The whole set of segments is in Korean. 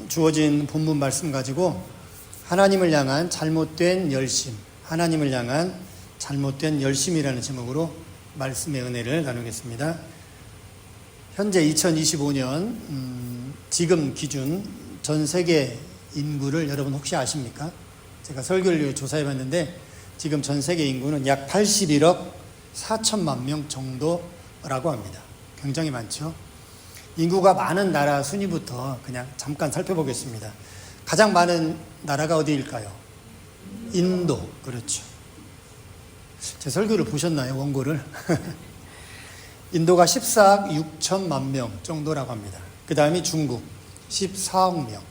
주어진 본문 말씀 가지고 하나님을 향한 잘못된 열심, 하나님을 향한 잘못된 열심이라는 제목으로 말씀의 은혜를 나누겠습니다. 현재 2025년 지금 기준 전 세계 인구를 여러분 혹시 아십니까? 제가 설교를 위해 조사해봤는데 지금 전 세계 인구는 약 81억 4천만 명 정도라고 합니다. 굉장히 많죠. 인구가 많은 나라 순위부터 그냥 잠깐 살펴보겠습니다. 가장 많은 나라가 어디일까요? 인도. 그렇죠. 제 설교를 보셨나요? 원고를? 인도가 14억 6천만 명 정도라고 합니다. 그 다음에 중국 14억 명.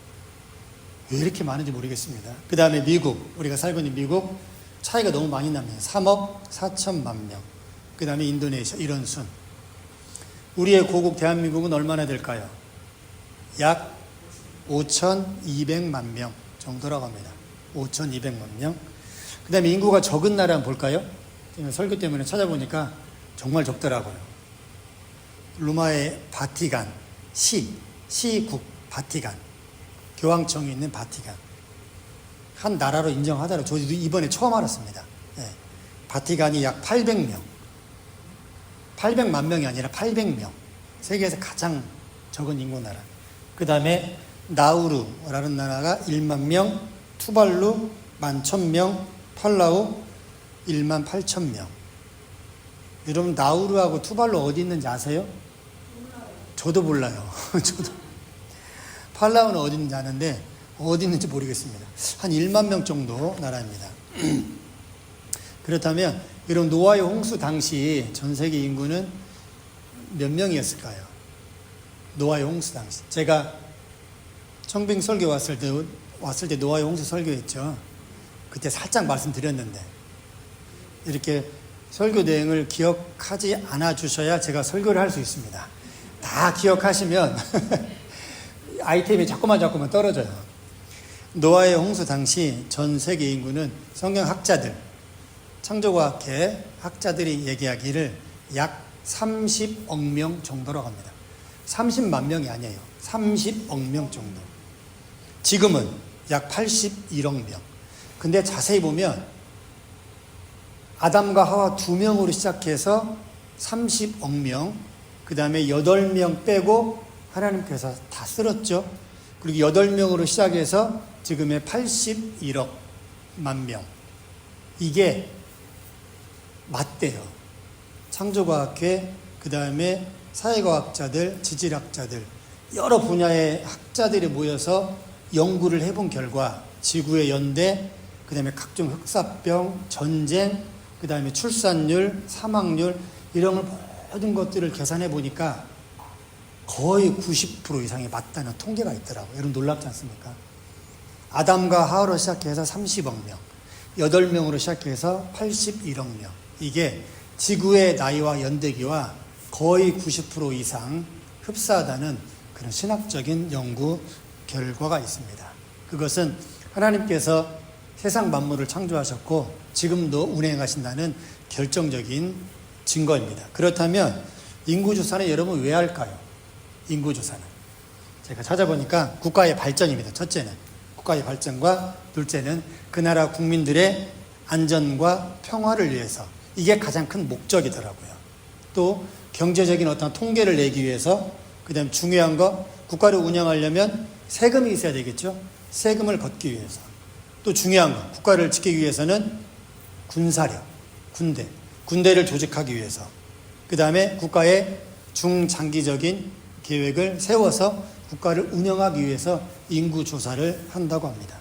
왜 이렇게 많은지 모르겠습니다. 그 다음에 미국, 우리가 살고 있는 미국 차이가 너무 많이 납니다. 3억 4천만 명. 그 다음에 인도네시아 이런 순. 우리의 고국 대한민국은 얼마나 될까요? 약 5,200만 명 정도라고 합니다. 5,200만 명. 그 다음에 인구가 적은 나라 한번 볼까요? 설교 때문에 찾아보니까 정말 적더라고요. 로마의 바티칸, 시국 바티칸, 교황청이 있는 바티칸. 한 나라로 인정하더라고요. 저도 이번에 처음 알았습니다. 네. 바티칸이 약 800명. 800만 명이 아니라 800명. 세계에서 가장 적은 인구 나라. 그 다음에 나우루라는 나라가 1만 명, 투발루 11,000명, 팔라우 1만 8,000명. 여러분 나우루하고 투발루 어디 있는지 아세요? 저도 몰라요. 저도. 팔라우는 어디 있는지 아는데 어디 있는지 모르겠습니다. 한 1만 명 정도 나라입니다. 그렇다면 여러분 노아의 홍수 당시 전 세계 인구는 몇 명이었을까요? 노아의 홍수 당시. 제가 청빙 설교 왔을 때 노아의 홍수 설교했죠. 그때 살짝 말씀드렸는데 이렇게 설교 내용을 기억하지 않아 주셔야 제가 설교를 할 수 있습니다. 다 기억하시면 아이템이 자꾸만 떨어져요. 노아의 홍수 당시 전 세계 인구는 성경학자들, 창조과학회 학자들이 얘기하기를 약 30억 명 정도라고 합니다. 30만 명이 아니에요. 30억 명 정도. 지금은 약 81억 명. 근데 자세히 보면 아담과 하와 2명으로 시작해서 30억 명, 그 다음에 8명 빼고 하나님께서 다 쓸었죠. 그리고 8명으로 시작해서 지금의 81억만 명. 이게 맞대요. 창조과학회, 그 다음에 사회과학자들, 지질학자들, 여러 분야의 학자들이 모여서 연구를 해본 결과 지구의 연대, 그 다음에 각종 흑사병, 전쟁, 그 다음에 출산율, 사망률 이런 모든 것들을 계산해 보니까 거의 90% 이상이 맞다는 통계가 있더라고요. 여러분 놀랍지 않습니까? 아담과 하와로 시작해서 30억 명, 8명으로 시작해서 81억 명. 이게 지구의 나이와 연대기와 거의 90% 이상 흡사하다는 그런 신학적인 연구 결과가 있습니다. 그것은 하나님께서 세상 만물을 창조하셨고 지금도 운행하신다는 결정적인 증거입니다. 그렇다면 인구조사는 여러분 왜 할까요? 인구조사는 제가 찾아보니까 국가의 발전입니다. 첫째는 국가의 발전과 둘째는 그 나라 국민들의 안전과 평화를 위해서. 이게 가장 큰 목적이더라고요. 또 경제적인 어떤 통계를 내기 위해서, 그 다음에 중요한 거 국가를 운영하려면 세금이 있어야 되겠죠. 세금을 걷기 위해서. 또 중요한 거 국가를 지키기 위해서는 군사력, 군대를 조직하기 위해서. 그 다음에 국가의 중장기적인 계획을 세워서 국가를 운영하기 위해서 인구조사를 한다고 합니다.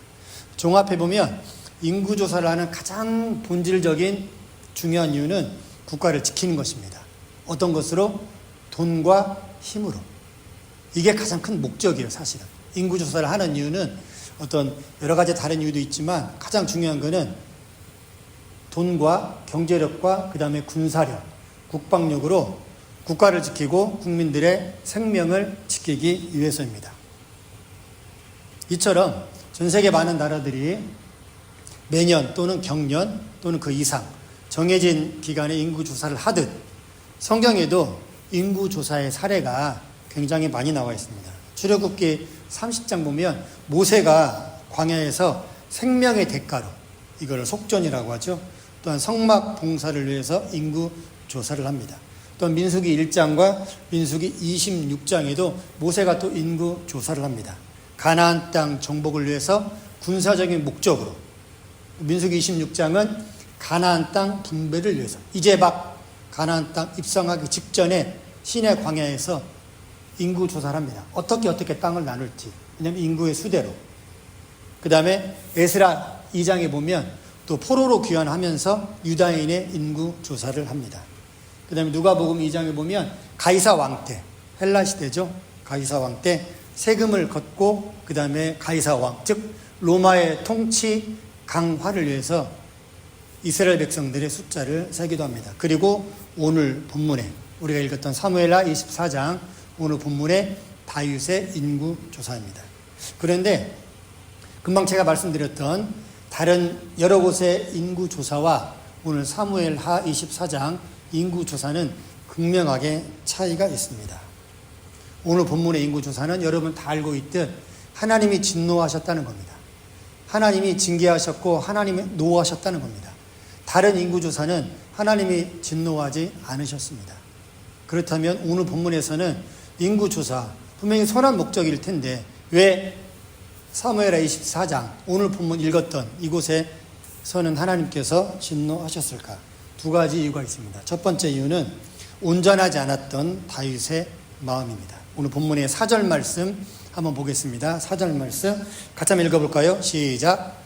종합해보면 인구조사를 하는 가장 본질적인 중요한 이유는 국가를 지키는 것입니다. 어떤 것으로? 돈과 힘으로. 이게 가장 큰 목적이에요, 사실은. 인구조사를 하는 이유는 어떤 여러 가지 다른 이유도 있지만 가장 중요한 거는 돈과 경제력과 그 다음에 군사력, 국방력으로 국가를 지키고 국민들의 생명을 지키기 위해서입니다. 이처럼 전 세계 많은 나라들이 매년 또는 경년 또는 그 이상 정해진 기간에 인구조사를 하듯 성경에도 인구조사의 사례가 굉장히 많이 나와 있습니다. 출애굽기 30장 보면 모세가 광야에서 생명의 대가로, 이걸 속전이라고 하죠. 또한 성막 봉사를 위해서 인구 조사를 합니다. 또한 민수기 1장과 민수기 26장에도 모세가 또 인구 조사를 합니다. 가나안 땅 정복을 위해서 군사적인 목적으로, 민수기 26장은 가나안 땅 분배를 위해서, 이제 막 가나안 땅 입성하기 직전에 시내 광야에서 인구 조사를 합니다. 어떻게 땅을 나눌지. 왜냐하면 인구의 수대로. 그 다음에 에스라 2장에 보면 또 포로로 귀환하면서 유다인의 인구 조사를 합니다. 그 다음에 누가복음 2장에 보면 가이사 왕 때, 헬라 시대죠. 가이사 왕 때 세금을 걷고 그 다음에 가이사 왕, 즉 로마의 통치 강화를 위해서 이스라엘 백성들의 숫자를 세기도 합니다. 그리고 오늘 본문에 우리가 읽었던 사무엘하 24장, 오늘 본문의 다윗의 인구 조사입니다. 그런데 금방 제가 말씀드렸던 다른 여러 곳의 인구 조사와 오늘 사무엘하 24장 인구 조사는 극명하게 차이가 있습니다. 오늘 본문의 인구 조사는 여러분 다 알고 있듯 하나님이 진노하셨다는 겁니다. 하나님이 징계하셨고 하나님이 노하셨다는 겁니다. 다른 인구 조사는 하나님이 진노하지 않으셨습니다. 그렇다면 오늘 본문에서는 인구 조사, 분명히 선한 목적일 텐데 왜 사무엘하 24장 오늘 본문 읽었던 이곳에서는 하나님께서 진노하셨을까? 두 가지 이유가 있습니다. 첫 번째 이유는 온전하지 않았던 다윗의 마음입니다. 오늘 본문의 4절 말씀 한번 보겠습니다. 4절 말씀 같이 한번 읽어볼까요? 시작.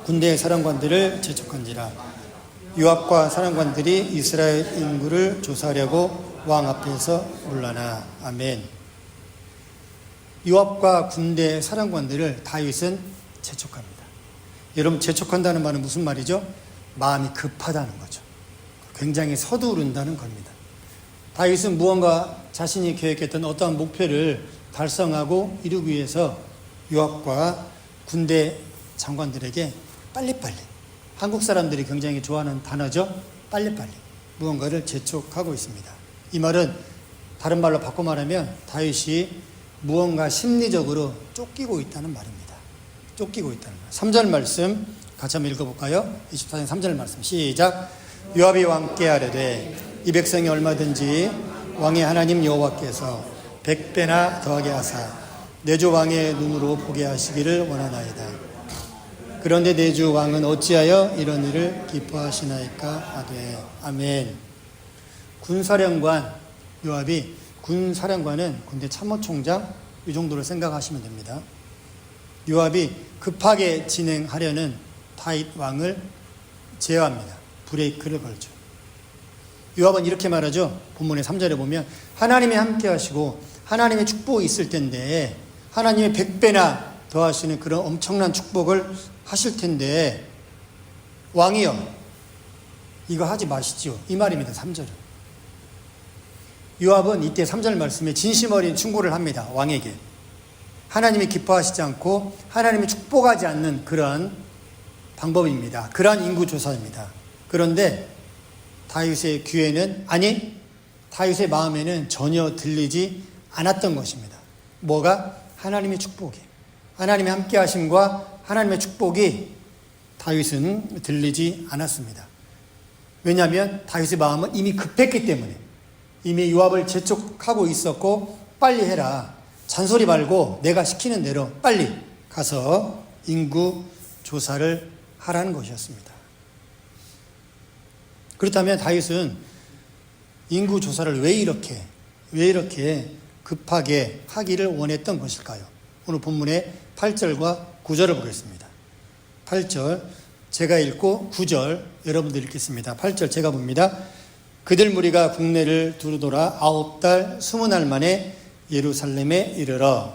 군대의 사령관들을 재촉한지라 요압과 사령관들이 이스라엘 인구를 조사하려고 왕 앞에서 물러나. 아멘. 요압과 군대 사령관들을 다윗은 재촉합니다. 여러분, 재촉한다는 말은 무슨 말이죠? 마음이 급하다는 거죠. 굉장히 서두른다는 겁니다. 다윗은 무언가 자신이 계획했던 어떠한 목표를 달성하고 이루기 위해서 요압과 군대 장관들에게 빨리빨리, 한국 사람들이 굉장히 좋아하는 단어죠. 빨리빨리 무언가를 재촉하고 있습니다. 이 말은 다른 말로 바꿔 말하면 다윗이 무언가 심리적으로 쫓기고 있다는 말입니다. 쫓기고 있다는 말. 3절 말씀 같이 한번 읽어볼까요? 24장 3절 말씀 시작. 요압이 왕께 아뢰되 이 백성이 얼마든지 왕의 하나님 여호와께서 100배나 더하게 하사 내주 왕의 눈으로 보게 하시기를 원하나이다. 그런데 내주 왕은 어찌하여 이런 일을 기뻐하시나이까 하되. 아멘. 군사령관 요압이, 군사령관은 군대 참모총장, 이 정도로 생각하시면 됩니다. 요압이 급하게 진행하려는 다윗 왕을 제어합니다. 브레이크를 걸죠. 요압은 이렇게 말하죠. 본문의 3절에 보면 하나님이 함께 하시고 하나님의 축복이 있을 텐데, 하나님의 100배나 더하시는 그런 엄청난 축복을 하실 텐데 왕이여 이거 하지 마시죠. 이 말입니다. 3절은. 요압은 이때 3절 말씀에 진심 어린 충고를 합니다. 왕에게. 하나님이 기뻐하시지 않고 하나님이 축복하지 않는 그러한 방법입니다. 그러한 인구조사입니다. 그런데 다윗의 귀에는, 아니 다윗의 마음에는 전혀 들리지 않았던 것입니다. 뭐가? 하나님의 축복이, 하나님의 함께 하심과 하나님의 축복이 다윗은 들리지 않았습니다. 왜냐하면 다윗의 마음은 이미 급했기 때문에, 이미 요압을 재촉하고 있었고 빨리 해라, 잔소리 말고 내가 시키는 대로 빨리 가서 인구 조사를 하라는 것이었습니다. 그렇다면 다윗은 인구 조사를 왜 이렇게 급하게 하기를 원했던 것일까요? 오늘 본문의 8절과 9절을 보겠습니다. 8절 제가 읽고 9절 여러분들 읽겠습니다. 8절 제가 봅니다. 그들 무리가 국내를 두루 돌아 9달 20날 만에 예루살렘에 이르러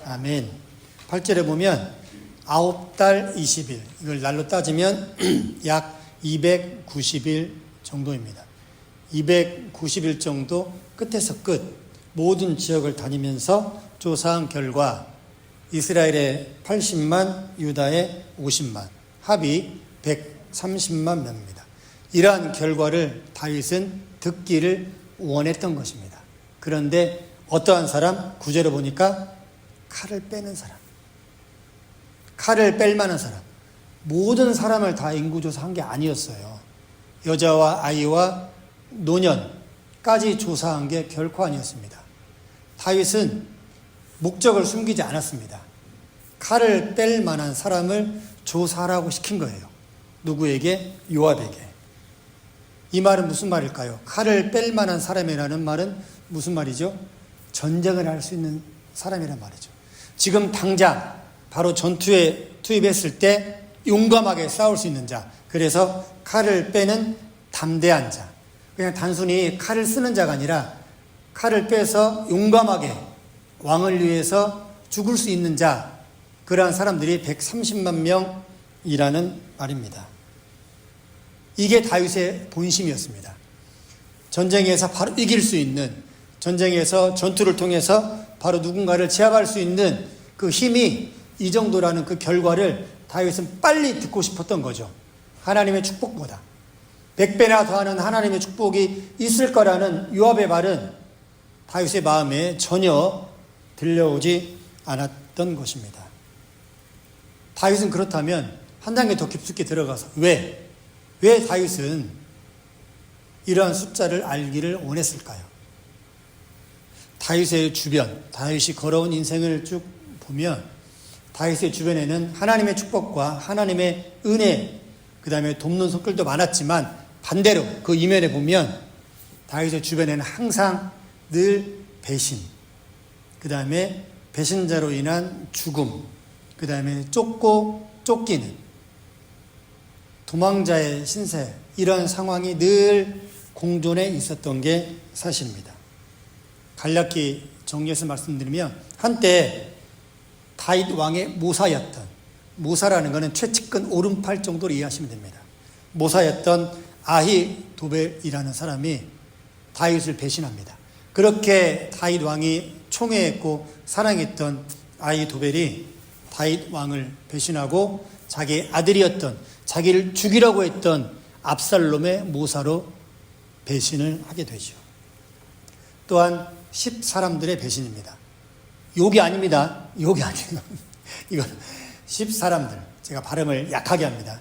아멘. 8절에 보면 9달 20일, 이걸 날로 따지면 약 290일 정도입니다. 290일 정도 끝에서 끝 모든 지역을 다니면서 조사한 결과 이스라엘의 80만, 유다의 50만, 합이 130만 명입니다. 이러한 결과를 다윗은 듣기를 원했던 것입니다. 그런데 어떠한 사람? 9절에 보니까 칼을 빼는 사람, 칼을 뺄 만한 사람, 모든 사람을 다 인구조사한 게 아니었어요. 여자와 아이와 노년까지 조사한 게 결코 아니었습니다. 다윗은 목적을 숨기지 않았습니다. 칼을 뺄 만한 사람을 조사하라고 시킨 거예요. 누구에게? 요압에게. 이 말은 무슨 말일까요? 칼을 뺄 만한 사람이라는 말은 무슨 말이죠? 전쟁을 할 수 있는 사람이란 말이죠. 지금 당장 바로 전투에 투입했을 때 용감하게 싸울 수 있는 자, 그래서 칼을 빼는 담대한 자, 그냥 단순히 칼을 쓰는 자가 아니라 칼을 빼서 용감하게 왕을 위해서 죽을 수 있는 자, 그러한 사람들이 130만 명이라는 말입니다. 이게 다윗의 본심이었습니다. 전쟁에서 바로 이길 수 있는, 전쟁에서 전투를 통해서 바로 누군가를 제압할 수 있는 그 힘이 이 정도라는 그 결과를 다윗은 빨리 듣고 싶었던 거죠. 하나님의 축복보다 100배나 더하는 하나님의 축복이 있을 거라는 요압의 말은 다윗의 마음에 전혀 들려오지 않았던 것입니다. 다윗은 그렇다면 한 단계 더 깊숙이 들어가서 왜 다윗은 이러한 숫자를 알기를 원했을까요? 다윗의 주변, 다윗이 걸어온 인생을 쭉 보면 다윗의 주변에는 하나님의 축복과 하나님의 은혜, 그 다음에 돕는 손길도 많았지만 반대로 그 이면에 보면 다윗의 주변에는 항상 늘 배신, 그 다음에 배신자로 인한 죽음, 그 다음에 쫓고 쫓기는 도망자의 신세, 이런 상황이 늘 공존해 있었던 게 사실입니다. 간략히 정리해서 말씀드리면 한때 다윗 왕의 모사였던, 모사라는 것은 최측근 오른팔 정도로 이해하시면 됩니다. 모사였던 아히도벨이라는 사람이 다윗을 배신합니다. 그렇게 다윗 왕이 총애했고 사랑했던 아히도벨이 다윗 왕을 배신하고 자기 아들이었던, 자기를 죽이라고 했던 압살롬의 모사로 배신을 하게 되죠. 또한 10사람들의 배신입니다. 욕이 아닙니다. 욕이 아니에요. 이건 10사람들, 제가 발음을 약하게 합니다.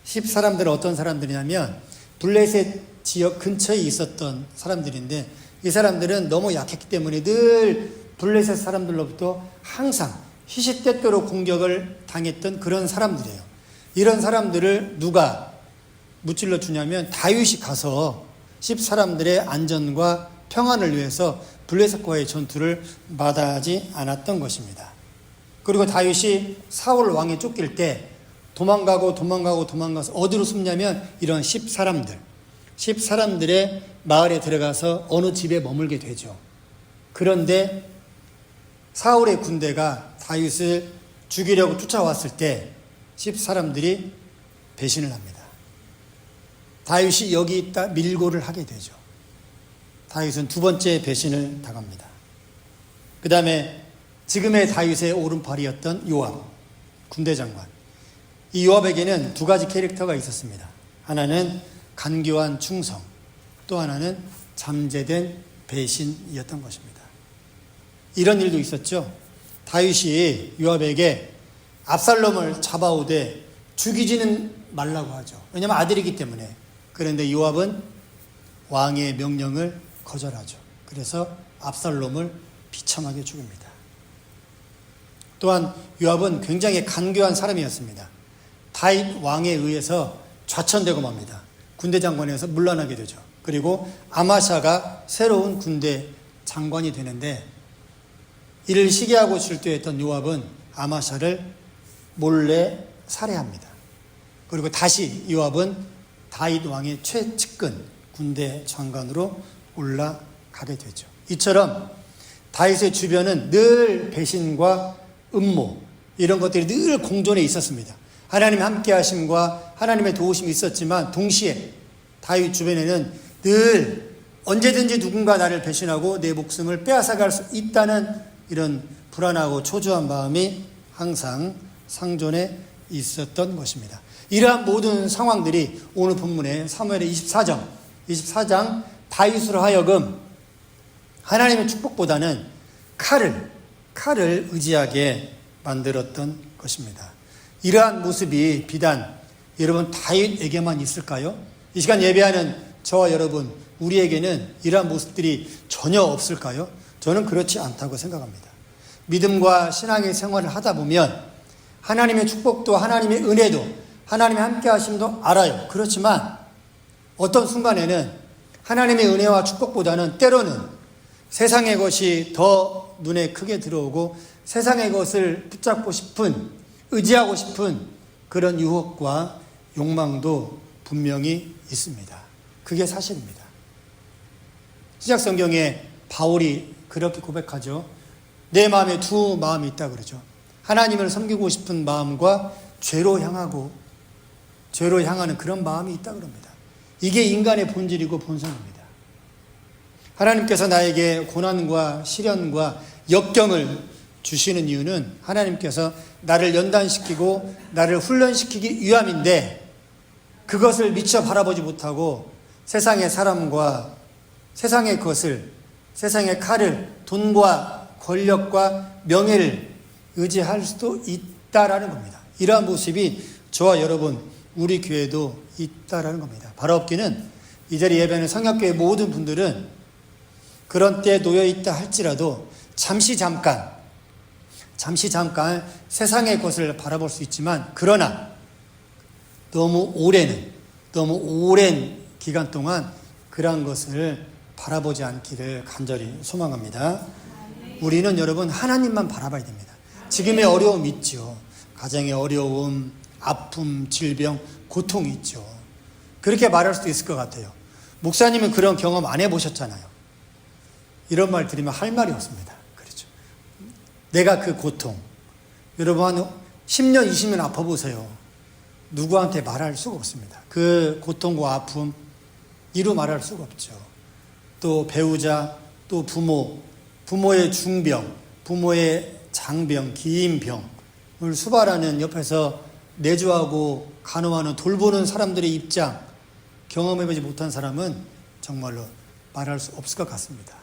10사람들은 어떤 사람들이냐면 블레셋 지역 근처에 있었던 사람들인데, 이 사람들은 너무 약했기 때문에 늘 블레셋 사람들로부터 항상 시시때때로 공격을 당했던 그런 사람들이에요. 이런 사람들을 누가 무찔러 주냐면 다윗이 가서 10사람들의 안전과 평안을 위해서 블레셋과의 전투를 마다하지 않았던 것입니다. 그리고 다윗이 사울 왕이 쫓길 때 도망가서 어디로 숨냐면 이런 10사람들의 마을에 들어가서 어느 집에 머물게 되죠. 그런데 사울의 군대가 다윗을 죽이려고 쫓아왔을 때 10사람들이 배신을 합니다. 다윗이 여기 있다 밀고를 하게 되죠. 다윗은 두 번째 배신을 당합니다. 그 다음에 지금의 다윗의 오른팔이었던 요압, 군대 장관. 이 요압에게는 두 가지 캐릭터가 있었습니다. 하나는 간교한 충성, 또 하나는 잠재된 배신이었던 것입니다. 이런 일도 있었죠. 다윗이 요압에게 압살롬을 잡아오되 죽이지는 말라고 하죠. 왜냐하면 아들이기 때문에. 그런데 요압은 왕의 명령을 거절하죠. 그래서 압살롬을 비참하게 죽입니다. 또한 요압은 굉장히 간교한 사람이었습니다. 다윗 왕에 의해서 좌천되고 맙니다. 군대 장관에서 물러나게 되죠. 그리고 아마샤가 새로운 군대 장관이 되는데, 이를 시기하고 질투했던 요압은 아마샤를 몰래 살해합니다. 그리고 다시 요압은 다윗 왕의 최측근 군대 장관으로 올라가게 되죠. 이처럼 다윗의 주변은 늘 배신과 음모, 이런 것들이 늘 공존해 있었습니다. 하나님의 함께 하심과 하나님의 도우심이 있었지만 동시에 다윗 주변에는 늘 언제든지 누군가 나를 배신하고 내 목숨을 빼앗아갈 수 있다는 이런 불안하고 초조한 마음이 항상 상존해 있었던 것입니다. 이러한 모든 상황들이 오늘 본문의 사무엘의 24장 다윗으로 하여금 하나님의 축복보다는 칼을 의지하게 만들었던 것입니다. 이러한 모습이 비단 여러분 다윗에게만 있을까요? 이 시간 예배하는 저와 여러분 우리에게는 이러한 모습들이 전혀 없을까요? 저는 그렇지 않다고 생각합니다. 믿음과 신앙의 생활을 하다 보면 하나님의 축복도 하나님의 은혜도 하나님의 함께 하심도 알아요. 그렇지만 어떤 순간에는 하나님의 은혜와 축복보다는 때로는 세상의 것이 더 눈에 크게 들어오고 세상의 것을 붙잡고 싶은, 의지하고 싶은 그런 유혹과 욕망도 분명히 있습니다. 그게 사실입니다. 신약성경에 바울이 그렇게 고백하죠. 내 마음에 두 마음이 있다 그러죠. 하나님을 섬기고 싶은 마음과 죄로 향하는 그런 마음이 있다 그럽니다. 이게 인간의 본질이고 본성입니다. 하나님께서 나에게 고난과 시련과 역경을 주시는 이유는 하나님께서 나를 연단시키고 나를 훈련시키기 위함인데 그것을 미처 바라보지 못하고 세상의 사람과 세상의 것을, 세상의 칼을, 돈과 권력과 명예를 의지할 수도 있다라는 겁니다. 이러한 모습이 저와 여러분, 우리 교회도 있다라는 겁니다. 바로 없기는 이 자리 예배하는 성약교회 모든 분들은 그런 때에 놓여 있다 할지라도 잠시 잠깐 세상의 것을 바라볼 수 있지만 그러나 너무 오랜 기간 동안 그러한 것을 바라보지 않기를 간절히 소망합니다. 우리는 여러분 하나님만 바라봐야 됩니다. 지금의 어려움 있죠. 가정의 어려움, 아픔, 질병, 고통이 있죠. 그렇게 말할 수도 있을 것 같아요. 목사님은 그런 경험 안 해보셨잖아요. 이런 말 들으면 할 말이 없습니다. 그렇죠. 내가 그 고통, 여러분 한 10년, 20년 아파보세요. 누구한테 말할 수가 없습니다. 그 고통과 아픔, 이루 말할 수가 없죠. 또 배우자, 또 부모의 중병, 부모의 장병, 기인병을 수발하는 옆에서 내조하고 간호하는 돌보는 사람들의 입장, 경험해보지 못한 사람은 정말로 말할 수 없을 것 같습니다.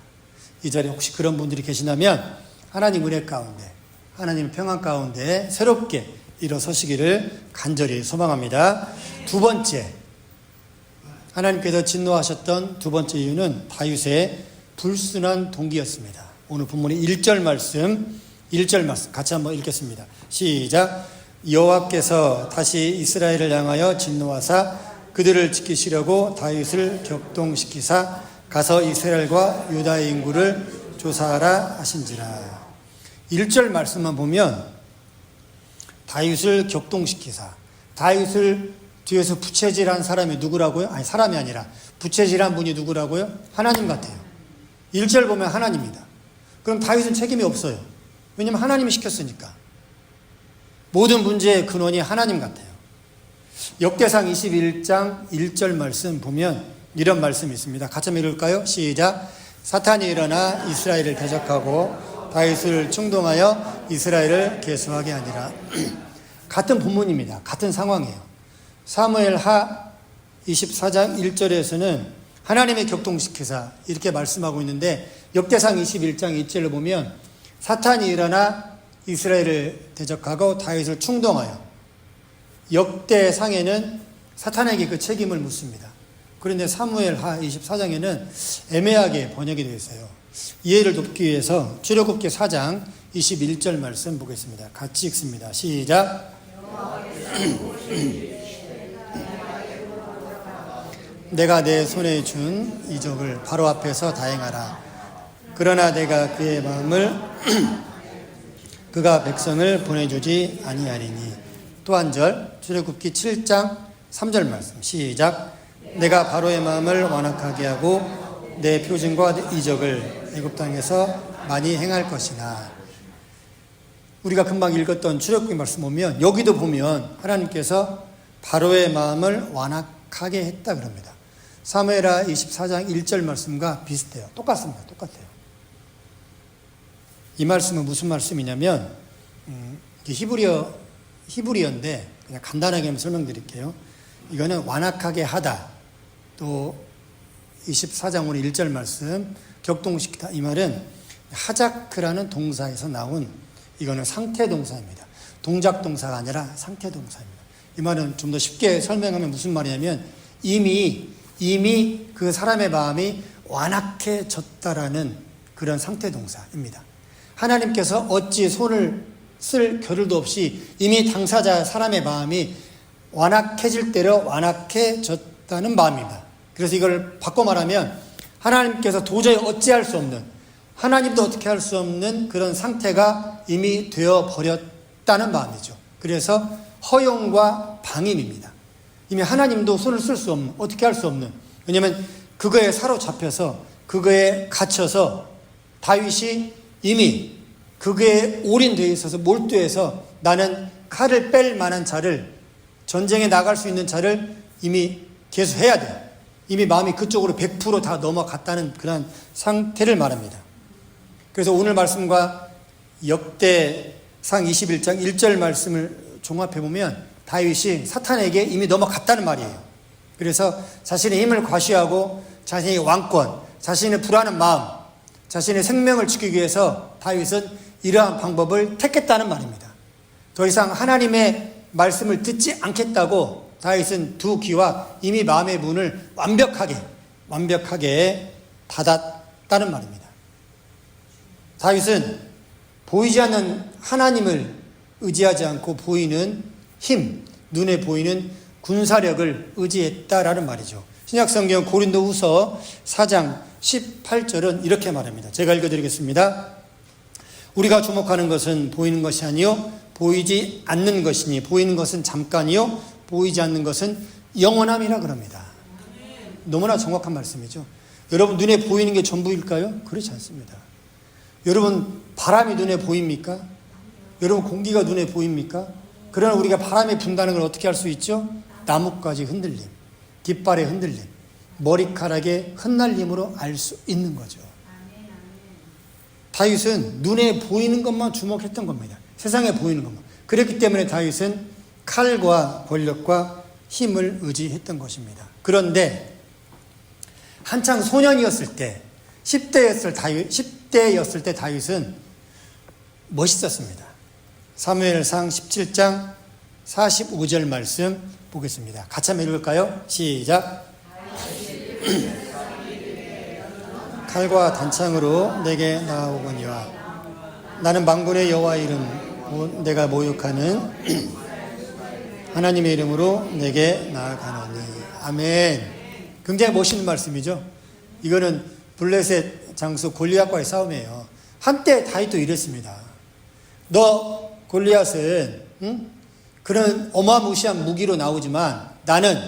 이 자리에 혹시 그런 분들이 계시다면 하나님 은혜 가운데, 하나님 평안 가운데 새롭게 일어서시기를 간절히 소망합니다. 두 번째, 하나님께서 진노하셨던 두 번째 이유는 다윗의 불순한 동기였습니다. 오늘 본문의 1절 말씀 같이 한번 읽겠습니다. 시작. 여호와께서 다시 이스라엘을 향하여 진노하사 그들을 지키시려고 다윗을 격동시키사 가서 이스라엘과 유다의 인구를 조사하라 하신지라. 1절 말씀만 보면 다윗을 격동시키사, 다윗을 뒤에서 부채질한 사람이 누구라고요? 아니, 사람이 아니라 부채질한 분이 누구라고요? 하나님 같아요. 1절 보면 하나님입니다. 그럼 다윗은 책임이 없어요. 왜냐하면 하나님이 시켰으니까. 모든 문제의 근원이 하나님 같아요. 역대상 21장 1절 말씀 보면 이런 말씀이 있습니다. 같이 한번 읽을까요? 시작. 사탄이 일어나 이스라엘을 대적하고 다윗을 충동하여 이스라엘을 계수하게 하니라. 같은 본문입니다. 같은 상황이에요. 사무엘하 24장 1절에서는 하나님의 격동시키사 이렇게 말씀하고 있는데 역대상 21장 2절을 보면 사탄이 일어나 이스라엘을 대적하고 다윗을 충동하여, 역대상에는 사탄에게 그 책임을 묻습니다. 그런데 사무엘하 24장에는 애매하게 번역이 되어 있어요. 이해를 돕기 위해서 출애굽기 4장 21절 말씀 보겠습니다. 같이 읽습니다. 시작. 내가 내 손에 준 이적을 바로 앞에서 다행하라. 그러나 내가 그의 마음을 그가 백성을 보내주지 아니하리니. 또 한 절, 출애굽기 7장 3절 말씀 시작. 내가 바로의 마음을 완악하게 하고 내 표징과 이적을 애굽 땅에서 많이 행할 것이나. 우리가 금방 읽었던 출애굽기 말씀 보면 여기도 보면 하나님께서 바로의 마음을 완악하게 했다 그럽니다. 사무엘하 24장 1절 말씀과 비슷해요. 똑같습니다. 똑같아요. 이 말씀은 무슨 말씀이냐면 히브리어인데 그냥 간단하게 한번 설명드릴게요. 이거는 완악하게 하다. 또 24장 오늘 1절 말씀 격동시키다. 이 말은 하자크라는 동사에서 나온 이거는 상태 동사입니다. 동작 동사가 아니라 상태 동사입니다. 이 말은 좀 더 쉽게 설명하면 무슨 말이냐면 이미 그 사람의 마음이 완악해졌다라는 그런 상태 동사입니다. 하나님께서 어찌 손을 쓸 겨를도 없이 이미 당사자 사람의 마음이 완악해질 대로 완악해졌다는 마음입니다. 그래서 이걸 바꿔 말하면 하나님께서 도저히 어찌할 수 없는, 하나님도 어떻게 할 수 없는 그런 상태가 이미 되어버렸다는 마음이죠. 그래서 허용과 방임입니다. 이미 하나님도 손을 쓸 수 없는, 어떻게 할 수 없는, 왜냐하면 그거에 사로잡혀서 그거에 갇혀서 다윗이 이미 그거에 올인되어 있어서 몰두해서 나는 칼을 뺄 만한 자를, 전쟁에 나갈 수 있는 자를 이미 계수해야 돼. 이미 마음이 그쪽으로 100% 다 넘어갔다는 그런 상태를 말합니다. 그래서 오늘 말씀과 역대상 21장 1절 말씀을 종합해보면 다윗이 사탄에게 이미 넘어갔다는 말이에요. 그래서 자신의 힘을 과시하고 자신의 왕권, 자신의 불안한 마음, 자신의 생명을 지키기 위해서 다윗은 이러한 방법을 택했다는 말입니다. 더 이상 하나님의 말씀을 듣지 않겠다고 다윗은 두 귀와 이미 마음의 문을 완벽하게 닫았다는 말입니다. 다윗은 보이지 않는 하나님을 의지하지 않고 보이는 힘, 눈에 보이는 군사력을 의지했다라는 말이죠. 신약성경 고린도후서 4장 18절은 이렇게 말합니다. 제가 읽어드리겠습니다. 우리가 주목하는 것은 보이는 것이 아니요 보이지 않는 것이니 보이는 것은 잠깐이요 보이지 않는 것은 영원함이라 그럽니다. 너무나 정확한 말씀이죠. 여러분 눈에 보이는 게 전부일까요? 그렇지 않습니다. 여러분 바람이 눈에 보입니까? 여러분 공기가 눈에 보입니까? 그러나 우리가 바람이 분다는 걸 어떻게 할 수 있죠? 나뭇가지 흔들림, 깃발의 흔들림, 머리카락의 흩날림으로 알 수 있는 거죠. 다윗은 눈에 보이는 것만 주목했던 겁니다. 세상에 보이는 것만. 그렇기 때문에 다윗은 칼과 권력과 힘을 의지했던 것입니다. 그런데 한창 소년이었을 때, 10대였을 때 다윗은 멋있었습니다. 사무엘상 17장 45절 말씀 보겠습니다. 같이 한번 읽을까요? 시작. 칼과 단창으로 내게 나아오거니와 나는 만군의 여호와 이름 내가 모욕하는 하나님의 이름으로 내게 나아가노니. 아멘. 굉장히 멋있는 말씀이죠. 이거는 블레셋 장수 골리앗과의 싸움이에요. 한때 다윗도 이랬습니다. 너 골리앗은 그런 어마무시한 무기로 나오지만 나는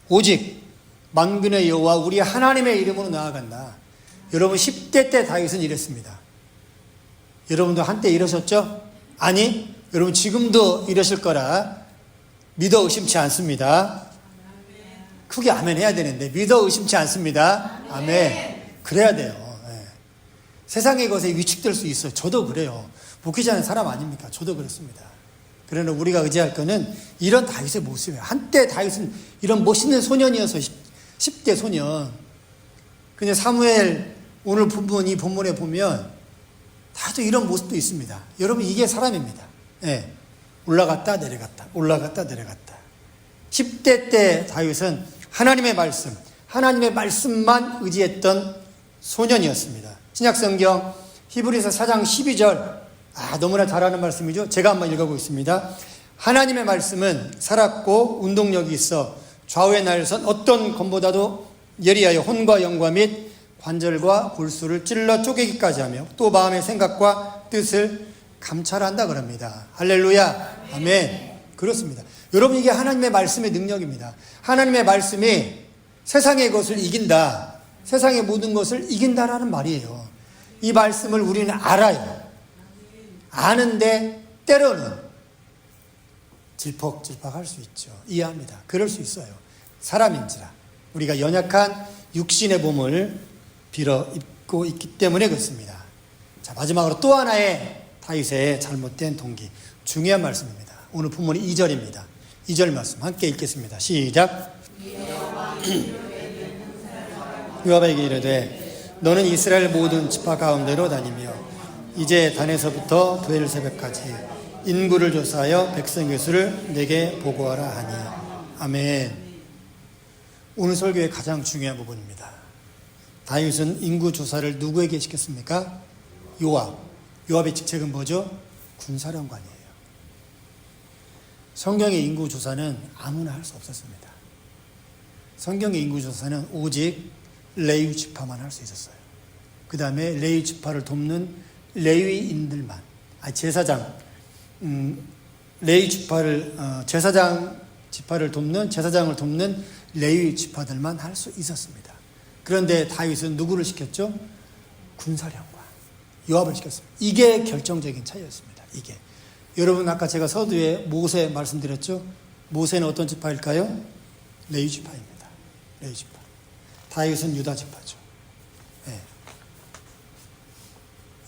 오직 만군의 여호와 우리 하나님의 이름으로 나아간다. 여러분 10대 때 다윗은 이랬습니다. 여러분도 한때 이러셨죠? 아니, 여러분 지금도 이러실 거라 믿어 의심치 않습니다. 크게 아멘 해야 되는데 믿어 의심치 않습니다. 아멘. 그래야 돼요. 네. 세상의 것에 위축될 수 있어요. 저도 그래요. 목회자는 사람 아닙니까? 저도 그렇습니다. 그러나 우리가 의지할 거는 이런 다윗의 모습이에요. 한때 다윗은 이런 멋있는 소년이어서 10대 소년. 근데 사무엘 오늘 이 본문에 보면 다도 이런 모습도 있습니다. 여러분 이게 사람입니다. 네. 올라갔다 내려갔다 올라갔다 내려갔다. 10대 때 다윗은 하나님의 말씀만 의지했던 소년이었습니다. 신약성경 히브리서 4장 12절 너무나 잘 아는 말씀이죠. 제가 한번 읽어보겠습니다. 하나님의 말씀은 살았고 운동력이 있어 좌우의 날선 어떤 검보다도 예리하여 혼과 영과 및 관절과 골수를 찔러 쪼개기까지 하며 또 마음의 생각과 뜻을 감찰한다 그럽니다. 할렐루야. 아멘. 그렇습니다. 여러분 이게 하나님의 말씀의 능력입니다. 하나님의 말씀이 세상의 것을 이긴다. 세상의 모든 것을 이긴다라는 말이에요. 이 말씀을 우리는 알아요. 아는데 때로는 질퍽질퍽할 수 있죠. 이해합니다. 그럴 수 있어요. 사람인지라 우리가 연약한 육신의 몸을 빌어 입고 있기 때문에 그렇습니다. 자, 마지막으로 또 하나의 다윗의 잘못된 동기. 중요한 말씀입니다. 오늘 본문이 2절입니다. 2절 말씀 함께 읽겠습니다. 시작. 요압에게 이르되 너는 이스라엘 모든 지파 가운데로 다니며 이제 단에서부터 브엘세바까지 인구를 조사하여 백성의 수를 내게 보고하라 하니. 아멘. 오늘 설교의 가장 중요한 부분입니다. 다윗은 인구 조사를 누구에게 시켰습니까? 요압. 요압의 직책은 뭐죠? 군사령관이에요. 성경의 인구 조사는 아무나 할 수 없었습니다. 성경의 인구 조사는 오직 레위 지파만 할 수 있었어요. 그 다음에 레위 지파를 돕는 레위인들만, 제사장, 레위 지파를 지파를 돕는 제사장을 돕는 레위 지파들만 할 수 있었습니다. 그런데 다윗은 누구를 시켰죠? 군사령관 요압을 시켰습니다. 이게 결정적인 차이였습니다. 이게 여러분 아까 제가 서두에 모세 말씀드렸죠? 모세는 어떤 지파일까요? 레위 지파입니다. 레위 지파. 다윗은 유다 지파죠. 네.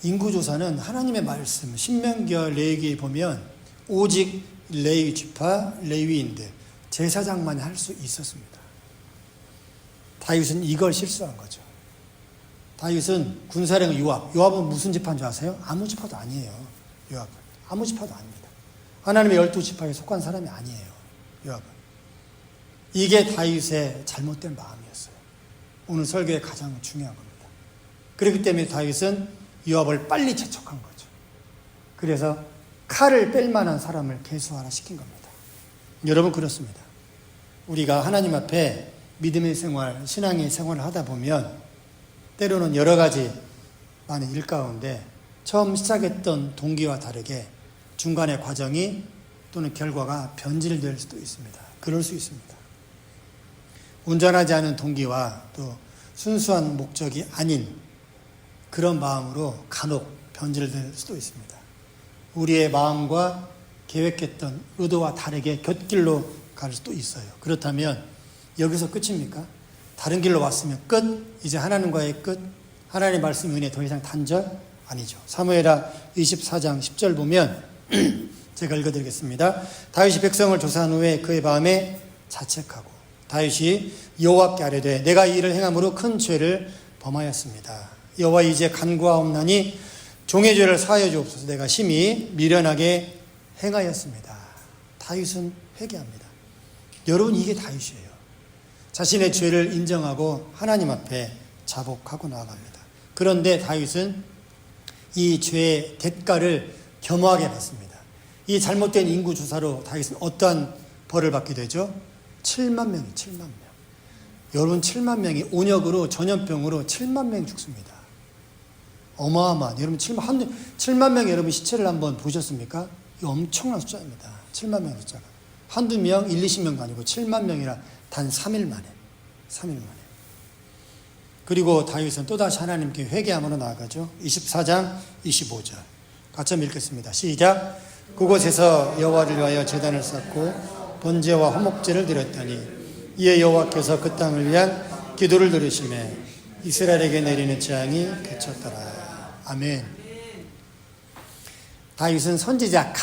인구조사는 하나님의 말씀 신명기와 레위기에 보면 오직 레위 지파, 레위인들, 제사장만 할 수 있었습니다. 다윗은 이걸 실수한 거죠. 다윗은 군사령 요압은 무슨 지파인 줄 아세요? 아무 지파도 아니에요. 요압은 아무 지파도 아닙니다. 하나님의 12지파에 속한 사람이 아니에요. 요압은. 이게 다윗의 잘못된 마음이었어요. 오늘 설교의 가장 중요한 겁니다. 그렇기 때문에 다윗은 요압을 빨리 재촉한 거죠. 그래서 칼을 뺄 만한 사람을 계수하라 시킨 겁니다. 여러분 그렇습니다. 우리가 하나님 앞에 믿음의 생활, 신앙의 생활을 하다 보면 때로는 여러 가지 많은 일 가운데 처음 시작했던 동기와 다르게 중간의 과정이 또는 결과가 변질될 수도 있습니다. 그럴 수 있습니다. 온전하지 않은 동기와 또 순수한 목적이 아닌 그런 마음으로 간혹 변질될 수도 있습니다. 우리의 마음과 계획했던 의도와 다르게 곁길로 갈 수도 있어요. 그렇다면 여기서 끝입니까? 다른 길로 왔으면 끝? 이제 하나님과의 끝? 하나님의 말씀 은혜 더 이상 단절? 아니죠. 사무엘하 24장 10절 보면 제가 읽어드리겠습니다. 다윗이 백성을 조사한 후에 그의 마음에 자책하고 다윗이 여호와께 아뢰되 내가 이 일을 행함으로 큰 죄를 범하였습니다. 여호와 이제 간구하옵나니 종의 죄를 사하여 주옵소서. 내가 심히 미련하게 행하였습니다. 다윗은 회개합니다. 여러분 이게 다윗이에요. 자신의 죄를 인정하고 하나님 앞에 자복하고 나아갑니다. 그런데 다윗은 이 죄의 대가를 겸허하게 받습니다. 이 잘못된 인구 조사로 다윗은 어떠한 벌을 받게 되죠? 7만 명이 7만 명. 여러분 7만 명이 온역으로 전염병으로 7만 명이 죽습니다. 어마어마한 여러분 7만 명의 여러분 시체를 한번 보셨습니까? 이 엄청난 숫자입니다. 7만 명의 숫자가. 한두 명, 1, 20명도 아니고 7만 명이라 단 3일 만에. 3일 만에. 그리고 다윗은 또다시 하나님께 회개함으로 나아가죠. 24장 25절. 같이 한번 읽겠습니다. 시작. 그곳에서 여호와를 위하여 제단을 쌓고 번제와 화목제를 드렸더니 이에 여호와께서 그 땅을 위한 기도를 들으시매 이스라엘에게 내리는 재앙이 그쳤더라. 아멘. 다윗은 선지자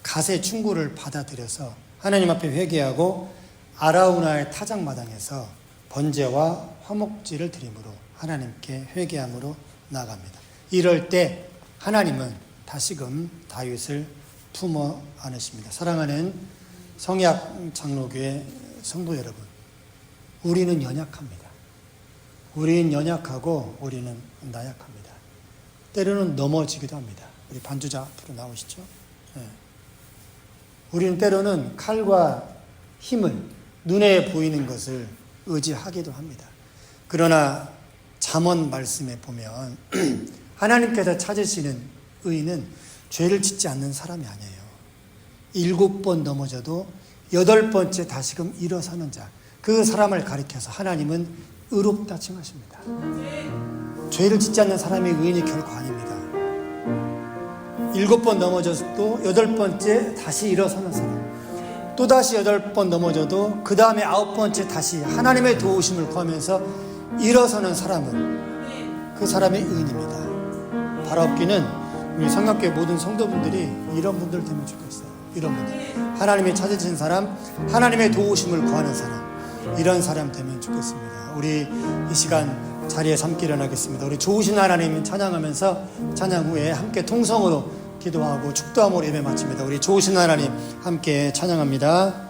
갓의 충고를 받아들여서 하나님 앞에 회개하고 아라우나의 타작마당에서 번제와 화목제를 드림으로 하나님께 회개함으로 나아갑니다. 이럴 때 하나님은 다시금 다윗을 품어 안으십니다. 사랑하는 성약 장로교회 성도 여러분, 우리는 연약합니다. 우리는 연약하고 우리는 나약합니다. 때로는 넘어지기도 합니다. 우리 반주자 앞으로 나오시죠. 네. 우리는 때로는 칼과 힘을 눈에 보이는 것을 의지하기도 합니다. 그러나 잠언 말씀에 보면 하나님께서 찾으시는 의인은 죄를 짓지 않는 사람이 아니에요. 7번 넘어져도 8번째 다시금 일어서는 자, 그 사람을 가리켜서 하나님은 의롭다 칭하십니다. 죄를 짓지 않는 사람이 의인이 결코 아닙니다. 7번 넘어져도 8번째 다시 일어서는 사람, 또다시 8번 넘어져도 그 다음에 9번째 다시 하나님의 도우심을 구하면서 일어서는 사람은 그 사람의 의인입니다. 바라옵기는 우리 성악교회 모든 성도분들이 이런 분들 되면 좋겠어요. 이런 분들. 하나님이 찾으신 사람, 하나님의 도우심을 구하는 사람, 이런 사람 되면 좋겠습니다. 우리 이 시간 자리에 함께 일어나겠습니다. 우리 좋으신 하나님 찬양하면서 찬양 후에 함께 통성으로 기도하고 축도함으로 예배 마칩니다. 우리 좋으신 하나님 함께 찬양합니다.